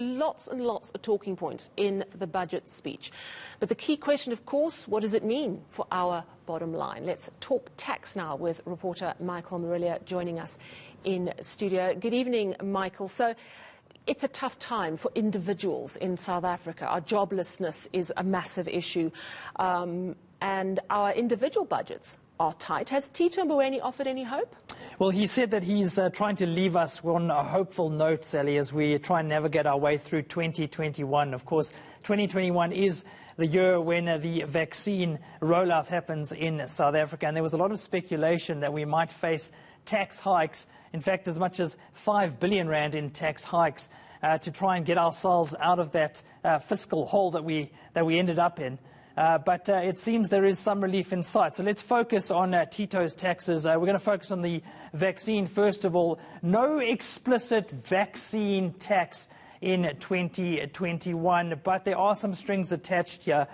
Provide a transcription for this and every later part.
Lots and lots of talking points in the budget speech. But the key question, of course, what does it mean for our bottom line? Let's talk tax now with reporter Michael Marillier joining us in studio. Good evening, Michael. So it's a tough time for individuals in South Africa. Our joblessness is a massive issue, and our individual budgets are tight. Has Tito Mboweni offered any hope? Well, he said that he's trying to leave us on a hopeful note, Sally, as we try and navigate our way through 2021. Of course, 2021 is the year when the vaccine rollout happens in South Africa. And there was a lot of speculation that we might face tax hikes, in fact, as much as 5 billion rand in tax hikes to try and get ourselves out of that fiscal hole that we ended up in. But it seems there is some relief in sight. So let's focus on Tito's taxes. We're going to focus on the vaccine first of all. No explicit vaccine tax in 2021, but there are some strings attached here.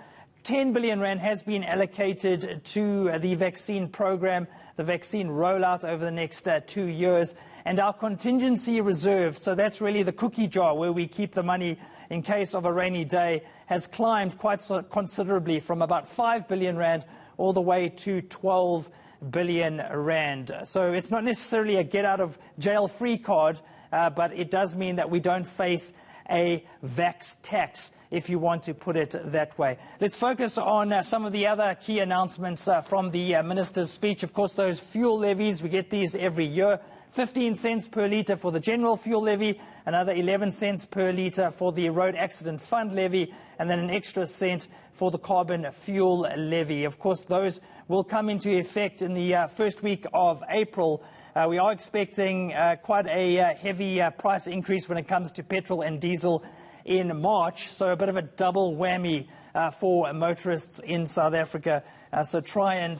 10 billion rand has been allocated to the vaccine program, the vaccine rollout over the next 2 years, and our contingency reserve, so that's really the cookie jar where we keep the money in case of a rainy day, has climbed quite considerably from about 5 billion rand all the way to 12 billion rand. So it's not necessarily a get out of jail free card, but it does mean that we don't face a vax tax, if you want to put it that way. Let's focus on some of the other key announcements from the minister's speech. Of course, those fuel levies, we get these every year. 15 cents per litre for the general fuel levy, another 11 cents per litre for the road accident fund levy, and then an extra cent for the carbon fuel levy. Of course, those will come into effect in the first week of April. We are expecting quite a heavy price increase when it comes to petrol and diesel in March, so a bit of a double whammy for motorists in South Africa. So try and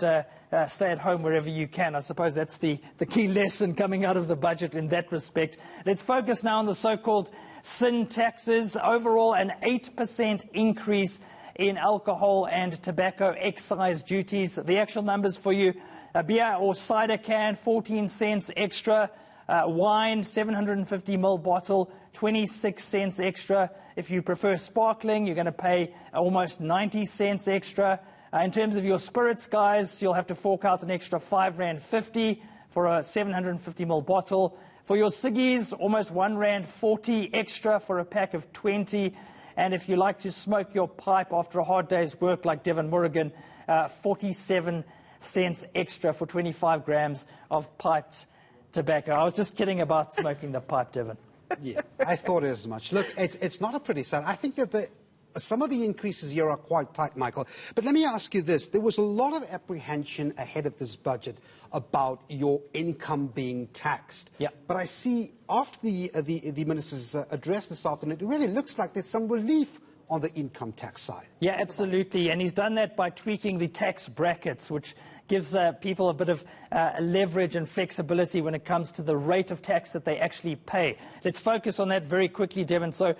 stay at home wherever you can. I suppose that's the key lesson coming out of the budget in that respect. Let's focus now on the so-called sin taxes. Overall, an 8% increase in alcohol and tobacco excise duties. The actual numbers for you: a beer or cider can, 14 cents extra. Wine, 750ml bottle, 26 cents extra. If you prefer sparkling, you're going to pay almost 90 cents extra. In terms of your spirits, guys, you'll have to fork out an extra 5.50 rand for a 750ml bottle. For your ciggies, almost 1.40 rand extra for a pack of 20. And if you like to smoke your pipe after a hard day's work like Devin Morrigan, 47 cents extra for 25 grams of piped tobacco. I was just kidding about smoking the pipe, Devin. Yeah, I thought as much. Look, it's not a pretty sight. I think that some of the increases here are quite tight, Michael. But let me ask you this. There was a lot of apprehension ahead of this budget about your income being taxed. Yeah. But I see after the minister's address this afternoon, it really looks like there's some relief on the income tax side. Yeah, absolutely. And he's done that by tweaking the tax brackets, which gives people a bit of leverage and flexibility when it comes to the rate of tax that they actually pay. Let's focus on that very quickly, Devin. So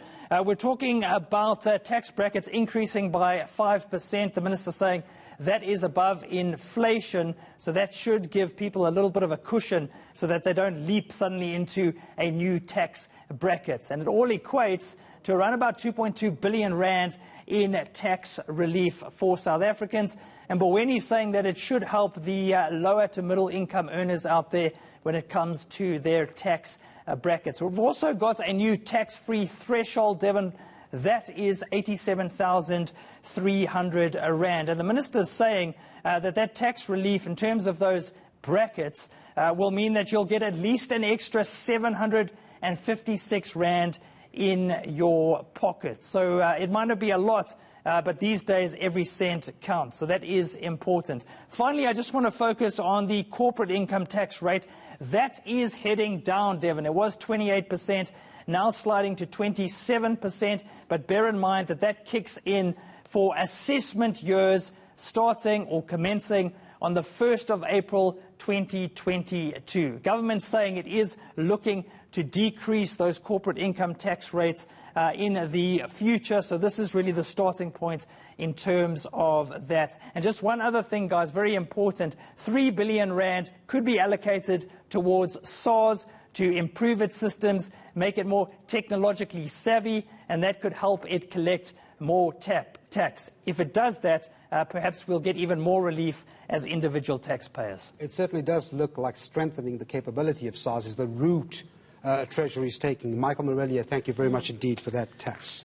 we're talking about tax brackets increasing by 5%. The minister saying that is above inflation, so that should give people a little bit of a cushion so that they don't leap suddenly into a new tax bracket. And it all equates to around about 2.2 billion rand in tax relief for South Africans. And Mboweni is saying that it should help the lower to middle income earners out there when it comes to their tax brackets. We've also got a new tax-free threshold, Devin. That is 87,300 rand. And the minister is saying that tax relief in terms of those brackets will mean that you'll get at least an extra 756 rand in your pocket. So it might not be a lot, but these days every cent counts. So that is important. Finally, I just want to focus on the corporate income tax rate. That is heading down, Devin. It was 28%, now sliding to 27%. But bear in mind that kicks in for assessment years starting or commencing on the 1st of April 2022. Government saying it is looking to decrease those corporate income tax rates in the future. So this is really the starting point in terms of that. And just one other thing, guys, very important. 3 billion rand could be allocated towards SARS to improve its systems, make it more technologically savvy, and that could help it collect more tax. If it does that, perhaps we'll get even more relief as individual taxpayers. It certainly does look like strengthening the capability of SARS is the route Treasury is taking. Michael Marillier, thank you very much indeed for that tax.